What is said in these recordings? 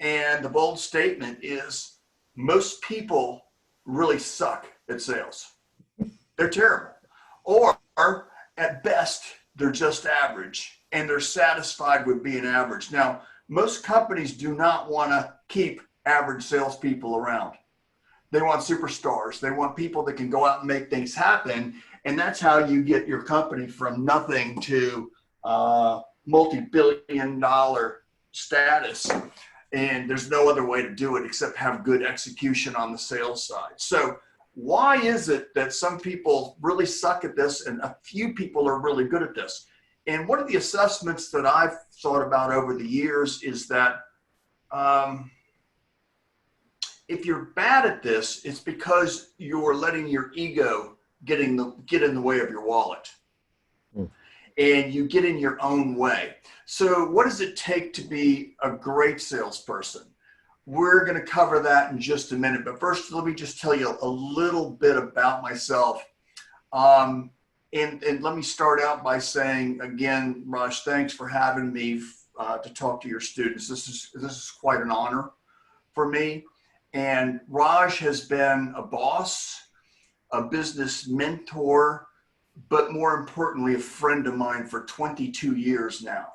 And the bold statement is most people really suck at sales. They're terrible. Or at best, they're just average and they're satisfied with being average. Now, most companies do not want to keep average salespeople around. They want superstars. They want people that can go out and make things happen. And that's how you get your company from nothing to multi-billion-dollar status. And there's no other way to do it except have good execution on the sales side. So why is it that some people really suck at this and a few people are really good at this? And one of the assessments that I've thought about over the years is that if you're bad at this, it's because you're letting your ego get in the way of your wallet. And you get in your own way. So what does it take to be a great salesperson? We're going to cover that in just a minute. But first, let me just tell you a little bit about myself. And let me start out by saying, again, Raj, thanks for having me to talk to your students. This is quite an honor for me. And Raj has been a boss, a business mentor, but more importantly, a friend of mine for 22 years now.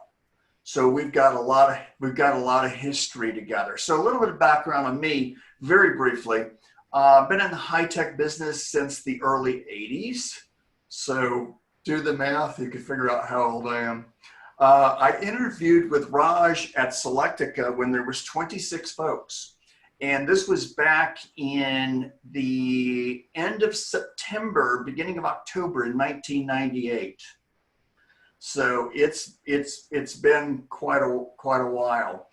So we've got a lot of history together. So a little bit of background on me, very briefly. Been in the high-tech business since the early 80s. So do the math, you can figure out how old I am. I interviewed with Raj at Selectica when there was 26 folks. And this was back in the end of September, beginning of October in 1998. So it's been quite a while.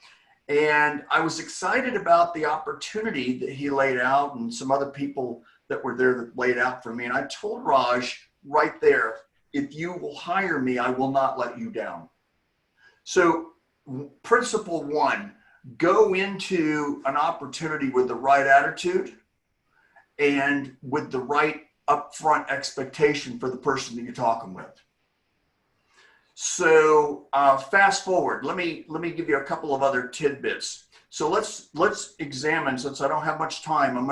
And I was excited about the opportunity that he laid out and some other people that were there that laid out for me. And I told Raj right there, if you will hire me, I will not let you down. So principle one, go into an opportunity with the right attitude and with the right upfront expectation for the person that you're talking with. So fast forward, let me give you a couple of other tidbits. So let's examine, since I don't have much time, I'm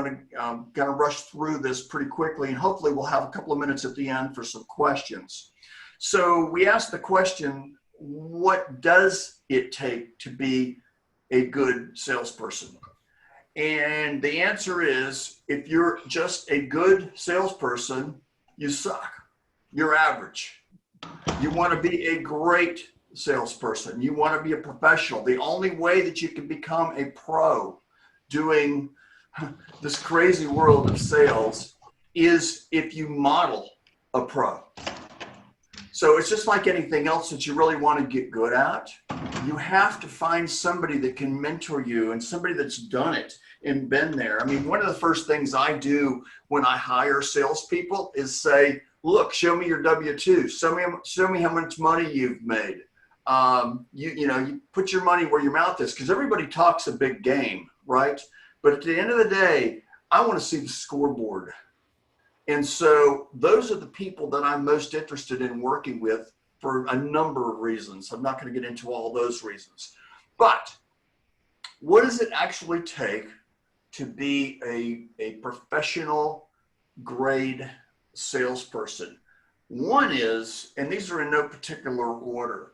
gonna rush through this pretty quickly, and hopefully we'll have a couple of minutes at the end for some questions. So we asked the question, what does it take to be a good salesperson? And the answer is, if you're just a good salesperson, you suck. You're average. You want to be a great salesperson. You want to be a professional. The only way that you can become a pro doing this crazy world of sales is if you model a pro. So it's just like anything else that you really want to get good at. You have to find somebody that can mentor you and somebody that's done it and been there. I mean, one of the first things I do when I hire salespeople is say, look, show me your W-2. Show me how much money you've made. You put your money where your mouth is, because everybody talks a big game, right? But at the end of the day, I want to see the scoreboard. And so those are the people that I'm most interested in working with for a number of reasons. I'm not going to get into all those reasons. But what does it actually take to be a professional grade salesperson? One is, and these are in no particular order,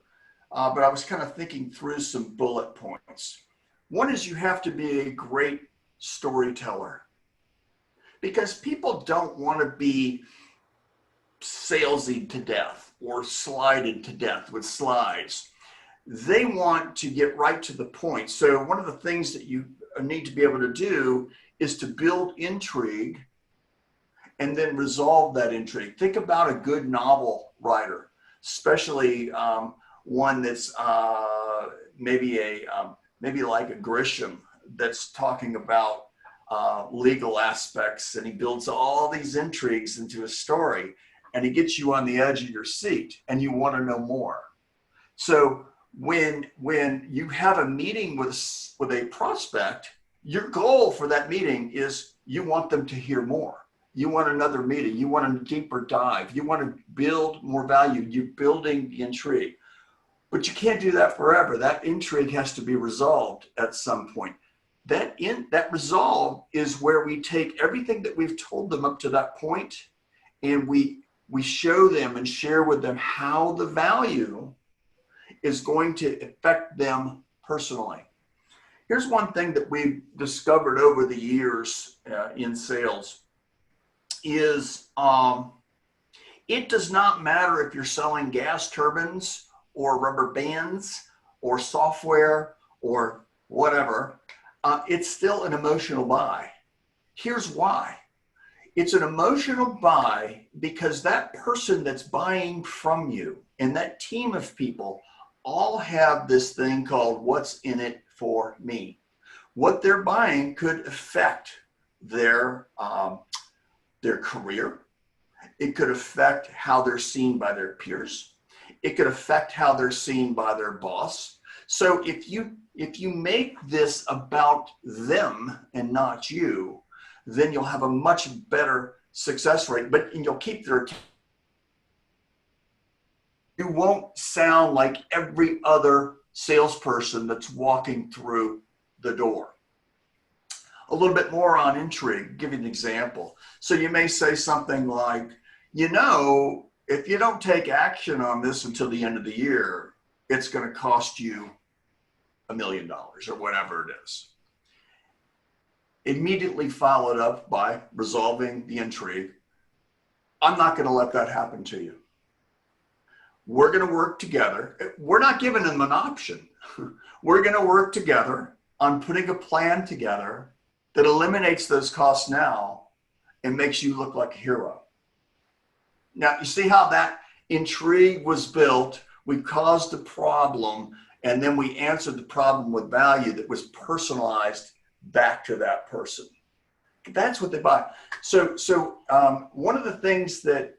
but I was kind of thinking through some bullet points. One is you have to be a great storyteller, because people don't want to be salesy to death or slided to death with slides. They want to get right to the point. So one of the things that you need to be able to do is to build intrigue and then resolve that intrigue. Think about a good novel writer, especially one that's maybe like a Grisham, that's talking about legal aspects, and he builds all these intrigues into a story, and he gets you on the edge of your seat and you want to know more. So when you have a meeting with a prospect, your goal for that meeting is you want them to hear more. You want another meeting. You want a deeper dive. You want to build more value. You're building the intrigue. But you can't do that forever. That intrigue has to be resolved at some point. That resolve is where we take everything that we've told them up to that point, and we show them and share with them how the value is going to affect them personally. Here's one thing that we've discovered over the years in sales is it does not matter if you're selling gas turbines or rubber bands or software or whatever, it's still an emotional buy. Here's why. It's an emotional buy because that person that's buying from you and that team of people all have this thing called what's in it for me. What they're buying could affect their career. It could affect how they're seen by their peers. It could affect how they're seen by their boss. So if you make this about them and not you, then you'll have a much better success rate, and you'll keep their attention. You won't sound like every other salesperson that's walking through the door. A little bit more on intrigue, give you an example. So you may say something like, if you don't take action on this until the end of the year, it's going to cost you $1 million or whatever it is. Immediately follow it up by resolving the intrigue. I'm not going to let that happen to you. We're going to work together. We're not giving them an option. We're going to work together on putting a plan together that eliminates those costs now and makes you look like a hero. Now, you see how that intrigue was built? We caused a problem, and then we answered the problem with value that was personalized back to that person. That's what they buy. So one of the things that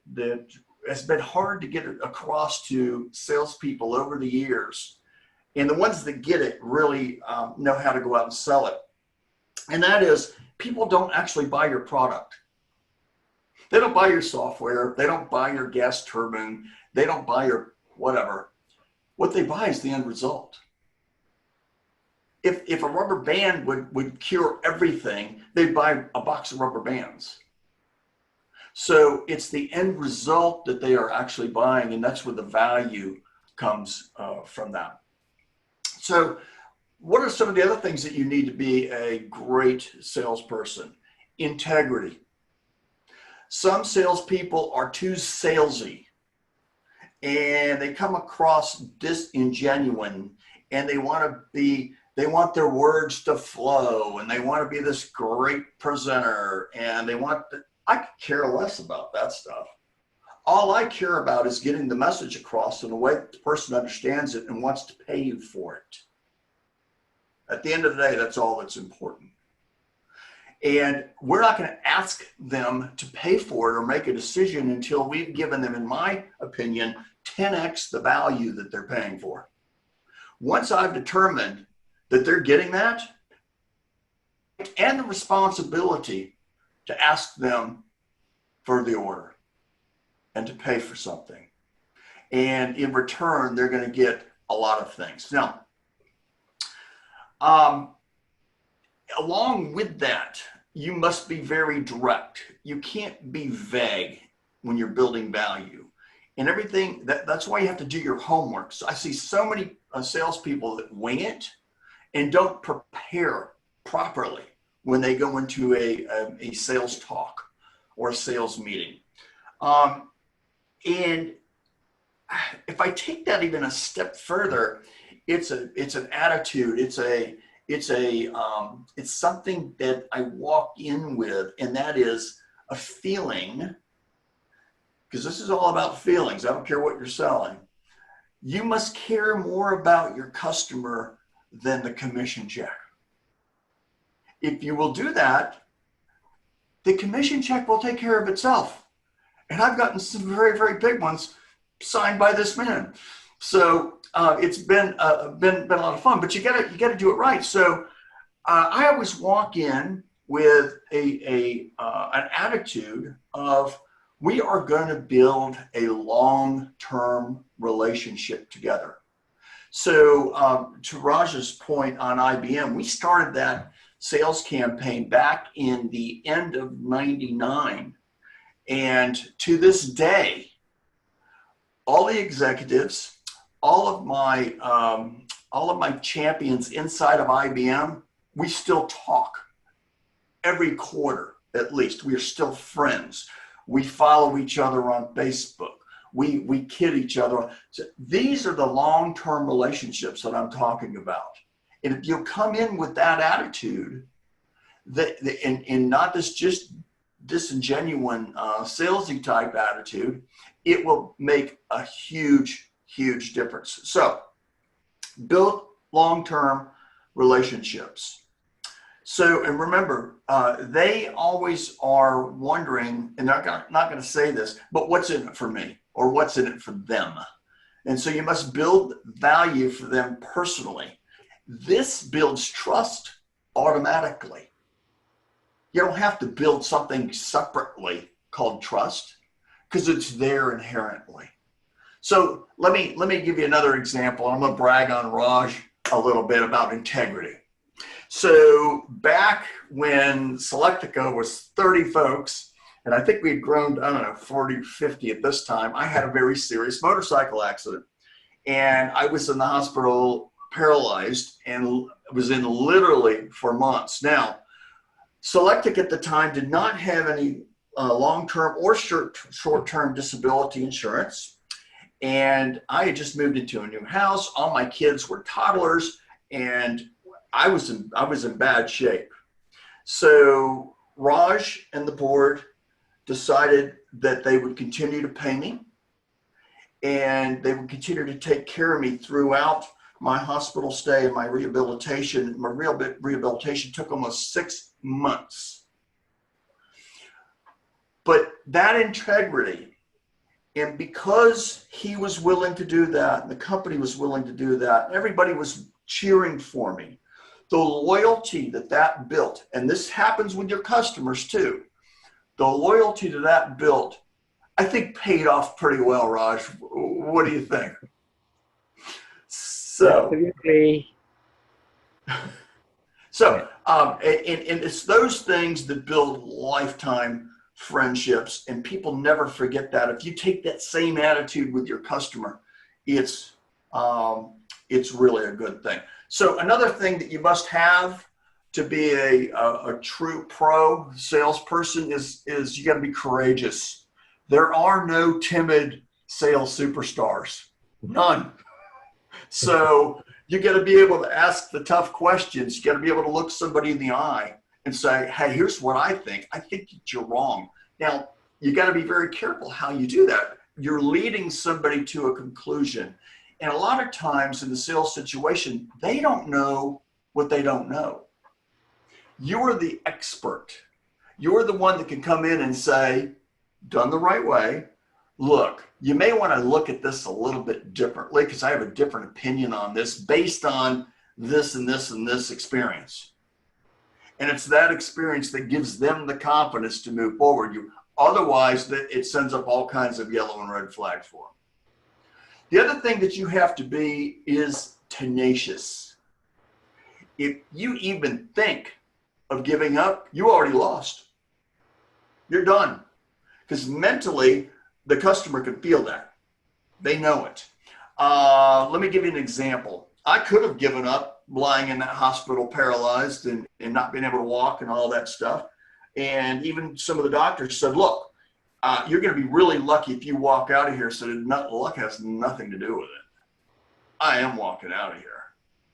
has been hard to get across to salespeople over the years, and the ones that get it really know how to go out and sell it, and that is people don't actually buy your product. They don't buy your software. They don't buy your gas turbine. They don't buy your whatever. What they buy is the end result. If a rubber band would cure everything, they'd buy a box of rubber bands. So it's the end result that they are actually buying, and that's where the value comes from that. So what are some of the other things that you need to be a great salesperson? Integrity. Some salespeople are too salesy, and they come across disingenuine, and they want their words to flow, and they want to be this great presenter, and I could care less about that stuff. All I care about is getting the message across in a way that the person understands it and wants to pay you for it. At the end of the day, that's all that's important. And we're not going to ask them to pay for it or make a decision until we've given them, in my opinion, 10x the value that they're paying for. Once I've determined that they're getting that, and the responsibility to ask them for the order and to pay for something. And in return, they're going to get a lot of things. Now, along with that, you must be very direct. You can't be vague when you're building value. And everything, that's why you have to do your homework. So I see so many salespeople that wing it and don't prepare properly when they go into a sales talk or a sales meeting. And if I take that even a step further, it's an attitude. It's something that I walk in with, and that is a feeling, because this is all about feelings. I don't care what you're selling. You must care more about your customer than the commission check. If you will do that, the commission check will take care of itself. And I've gotten some very, very big ones signed by this man. So it's been a lot of fun, but you gotta do it right. So I always walk in with an attitude of, we are going to build a long-term relationship together. So to Raj's point on IBM, we started that sales campaign back in the end of '99. And to this day, all the executives, all of my champions inside of IBM, we still talk every quarter, at least. We are still friends. We follow each other on Facebook. We kid each other. So these are the long-term relationships that I'm talking about. And if you come in with that attitude, and not this just disingenuine salesy type attitude, it will make a huge, huge difference. So build long-term relationships. So, and remember, they always are wondering, and they're not going to say this, but what's in it for me, or what's in it for them? And so you must build value for them personally. This builds trust automatically. You don't have to build something separately called trust, because it's there inherently. So let me give you another example. I'm going to brag on Raj a little bit about integrity. So back when Selectica was 30 folks, and I think we had grown to, I don't know, 40, 50 at this time, I had a very serious motorcycle accident. And I was in the hospital paralyzed and was in literally for months. Now, Selectica at the time did not have any long-term or short-term disability insurance. And I had just moved into a new house. All my kids were toddlers, and I was in bad shape. So Raj and the board decided that they would continue to pay me, and they would continue to take care of me throughout my hospital stay and my rehabilitation. My rehabilitation took almost 6 months. But that integrity, and because he was willing to do that, and the company was willing to do that, everybody was cheering for me. The loyalty that built, and this happens with your customers too, the loyalty to that built, I think paid off pretty well, Raj. What do you think? So, absolutely. And it's those things that build lifetime friendships, and people never forget that. If you take that same attitude with your customer, it's really a good thing. So another thing that you must have to be a true pro salesperson is you got to be courageous. There are no timid sales superstars, none. So you got to be able to ask the tough questions. You got to be able to look somebody in the eye and say, hey, here's what I think. I think that you're wrong. Now, you got to be very careful how you do that. You're leading somebody to a conclusion. And a lot of times in the sales situation, they don't know what they don't know. You're the expert. You're the one that can come in and say, done the right way, look, you may want to look at this a little bit differently because I have a different opinion on this based on this and this and this experience. And it's that experience that gives them the confidence to move forward. Otherwise, it sends up all kinds of yellow and red flags for them. The other thing that you have to be is tenacious. If you even think of giving up, you already lost. You're done. Because mentally, the customer can feel that. They know it. Let me give you an example. I could have given up lying in that hospital paralyzed and not being able to walk and all that stuff. And even some of the doctors said, look, you're going to be really lucky if you walk out of here. So luck has nothing to do with it. I am walking out of here.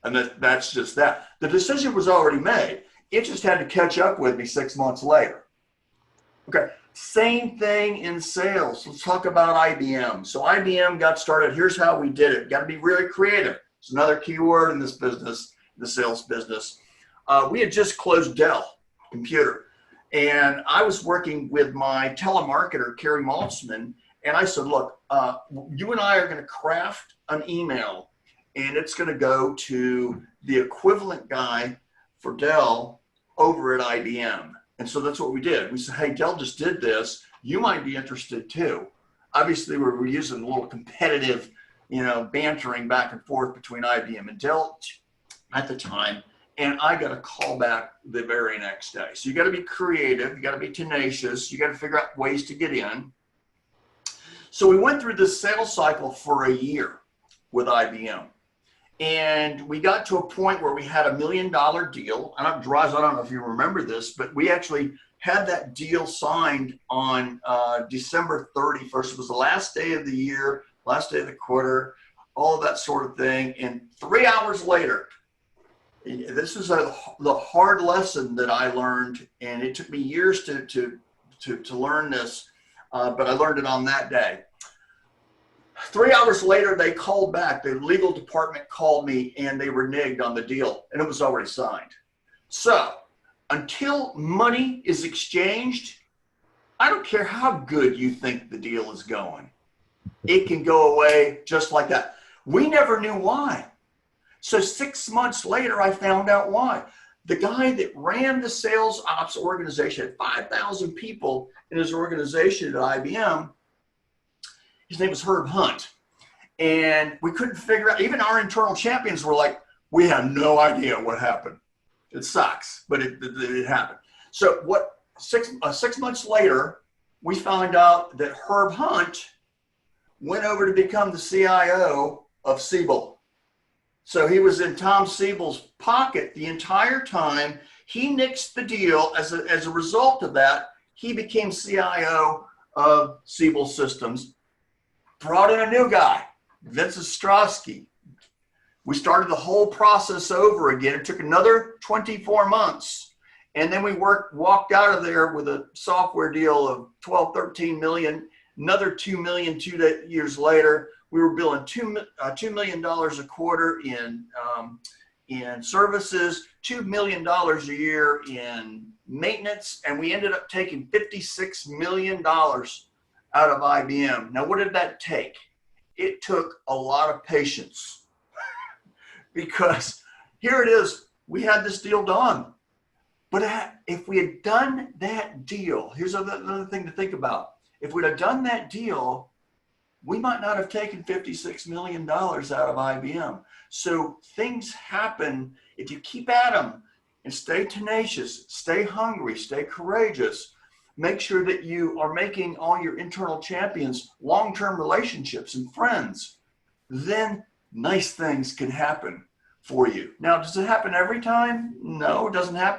And that's just that. The decision was already made. It just had to catch up with me 6 months later. Okay. Same thing in sales. Let's talk about IBM. So IBM got started. Here's how we did it. Got to be really creative. It's another key word in this business, the sales business. We had just closed Dell Computer. And I was working with my telemarketer, Carrie Maltzman, and I said, look, you and I are going to craft an email, and it's going to go to the equivalent guy for Dell over at IBM. And so that's what we did. We said, hey, Dell just did this. You might be interested too. Obviously, we were using a little competitive bantering back and forth between IBM and Dell at the time. And I got a call back the very next day. So you got to be creative. You got to be tenacious. You got to figure out ways to get in. So we went through this sales cycle for a year with IBM. And we got to a point where we had $1 million deal. Roz, I don't know if you remember this, but we actually had that deal signed on December 31st. It was the last day of the year, last day of the quarter, all of that sort of thing. And 3 hours later, this is the hard lesson that I learned, and it took me years to learn this, but I learned it on that day. 3 hours later, they called back. The legal department called me, and they reneged on the deal, and it was already signed. So until money is exchanged, I don't care how good you think the deal is going. It can go away just like that. We never knew why. So 6 months later, I found out why. The guy that ran the sales ops organization had 5,000 people in his organization at IBM. His name was Herb Hunt. And we couldn't figure out, even our internal champions were like, we have no idea what happened. It sucks, but it happened. So 6 months later, we found out that Herb Hunt went over to become the CIO of Siebel. So he was in Tom Siebel's pocket the entire time. He nixed the deal. As a result of that, he became CIO of Siebel Systems. Brought in a new guy, Vince Ostrowski. We started the whole process over again. It took another 24 months. And then we walked out of there with a software deal of 12, 13 million, another 2 million 2 years later. We were billing $2 million a quarter in services, $2 million a year in maintenance, and we ended up taking $56 million out of IBM. Now, what did that take? It took a lot of patience because here it is. We had this deal done. But if we had done that deal, here's another thing to think about. If we'd have done that deal, we might not have taken $56 million out of IBM. So things happen if you keep at them and stay tenacious, stay hungry, stay courageous. Make sure that you are making all your internal champions long-term relationships and friends. Then nice things can happen for you. Now, does it happen every time? No, it doesn't have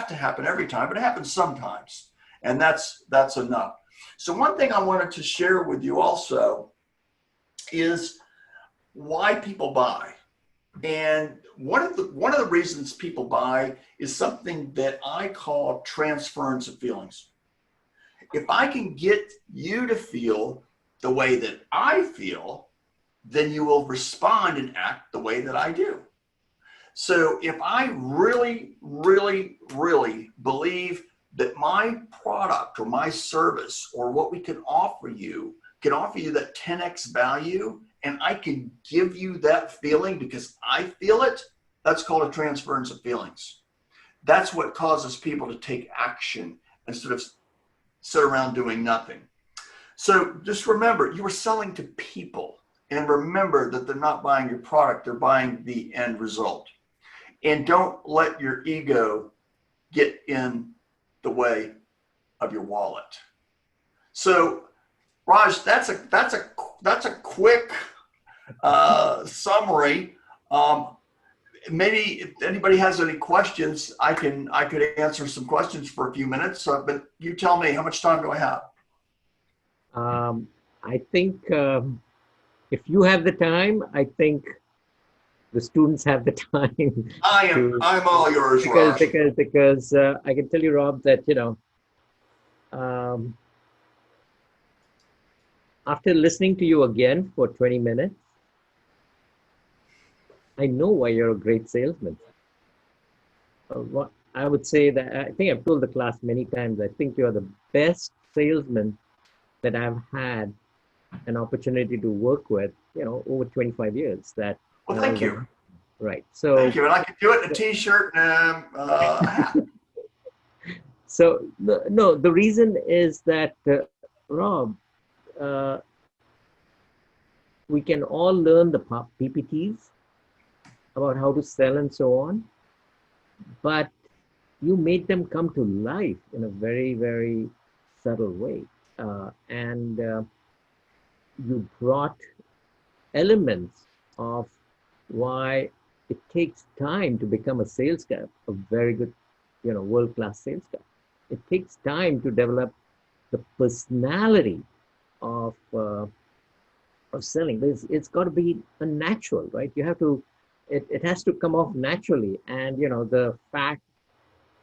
to happen every time, but it happens sometimes. And that's enough. So one thing I wanted to share with you also is why people buy. And one of the reasons people buy is something that I call transference of feelings. If I can get you to feel the way that I feel, then you will respond and act the way that I do. So if I really, really, really believe that my product or my service or what we can offer you that 10x value, and I can give you that feeling because I feel it, that's called a transference of feelings. That's what causes people to take action instead of sit around doing nothing. So just remember, you are selling to people, and remember that they're not buying your product, they're buying the end result. And don't let your ego get in the way of your wallet. So Raj, that's a quick summary. Maybe if anybody has any questions, I could answer some questions for a few minutes. But you tell me, how much time do I have? I think if you have the time, I think the students have the time. I'm all yours, because, Raj. Because I can tell you, Rob, that after listening to you again for 20 minutes, I know why you're a great salesman. What I would say that I think I've told the class many times, I think you're the best salesman that I've had an opportunity to work with, over 25 years. Well, thank you. Right. So thank you. And I can do it in a t-shirt and a hat. So the reason is that, Rob, we can all learn the PPTs about how to sell and so on, but you made them come to life in a very, very subtle way. And you brought elements of why it takes time to become a sales guy, a very good, world-class sales guy. It takes time to develop the personality of selling. It's got to be a natural, right? You have to, it has to come off naturally. And the fact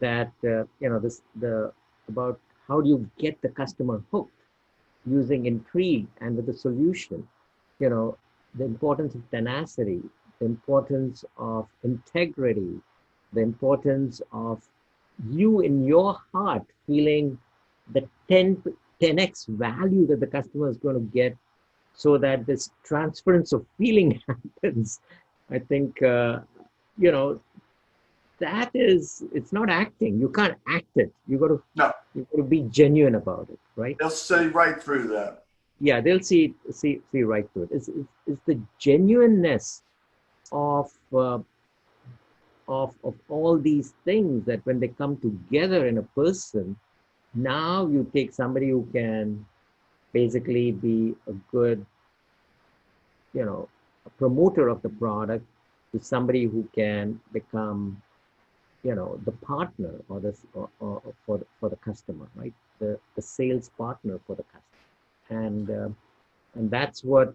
that about how do you get the customer hooked using intrigue and with the solution, the importance of tenacity, the importance of integrity, the importance of you in your heart feeling the 10x value that the customer is going to get, so that this transference of feeling happens. I think, that is, it's not acting. You can't act it. You got to be genuine about it, right? They'll see right through that. Yeah, they'll see right through it. It's the genuineness of all these things that when they come together in a person, now you take somebody who can basically be a good, a promoter of the product, to somebody who can become, the partner or for the customer, right? The sales partner for the customer, and that's what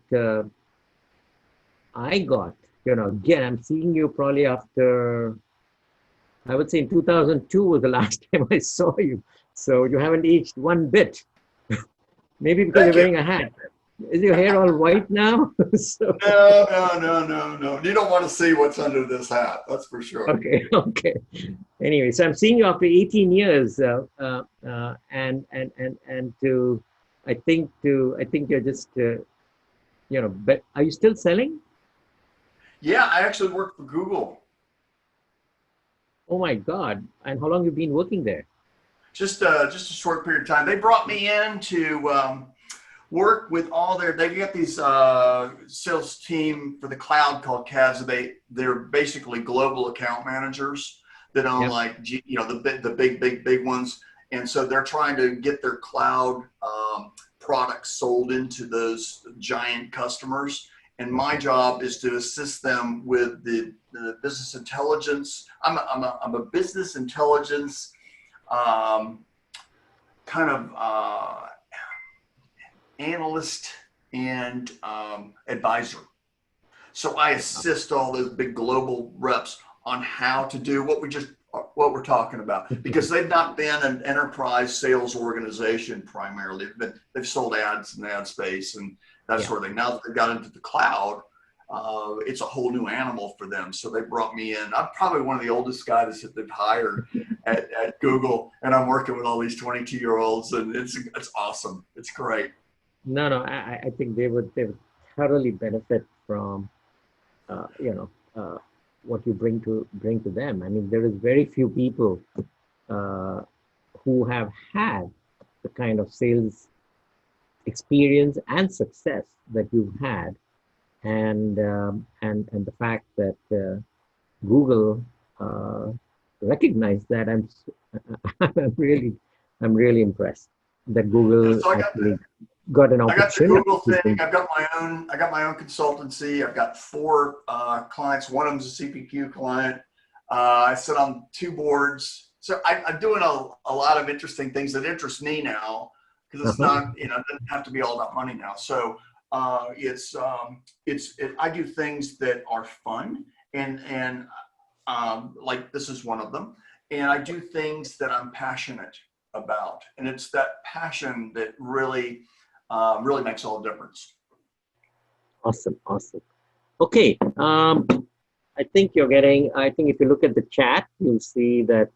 I got. Again, I'm seeing you probably after, I would say in 2002 was the last time I saw you. So you haven't aged one bit. Maybe because you're wearing a hat. Is your hair all white now? So. No. You don't want to see what's under this hat. That's for sure. Okay. Anyway, so I'm seeing you after 18 years, and I think you're just, but are you still selling? Yeah, I actually work for Google. Oh my God! And how long have you been working there? Just a short period of time. They brought me in to work with all they got these sales team for the cloud called CADs. They're basically global account managers that own the big ones. And so they're trying to get their cloud products sold into those giant customers. And my job is to assist them with the business intelligence. I'm a business intelligence kind of analyst and advisor. So I assist all those big global reps on how to do what we're talking about, because they've not been an enterprise sales organization primarily, but they've sold ads in the ad space and that sort of thing. Now that they've got into the cloud, it's a whole new animal for them. So they brought me in. I'm probably one of the oldest guys that they've hired at Google, and I'm working with all these 22-year-olds, and it's awesome. It's great. No, I think they would thoroughly benefit from, what you bring to them. I mean, there is very few people who have had the kind of sales experience and success that you've had, and the fact that Google recognized that, I'm really impressed that Google actually got an opportunity. I got the Google thing. I got my own consultancy. I've got 4 clients. One of them's a CPQ client. I sit on 2 boards. So I'm doing a lot of interesting things that interest me now, because it's not, it doesn't have to be all about money now. So I do things that are fun, and like this is one of them. And I do things that I'm passionate about, and it's that passion that really makes all the difference. Awesome. Okay. I think if you look at the chat, you'll see that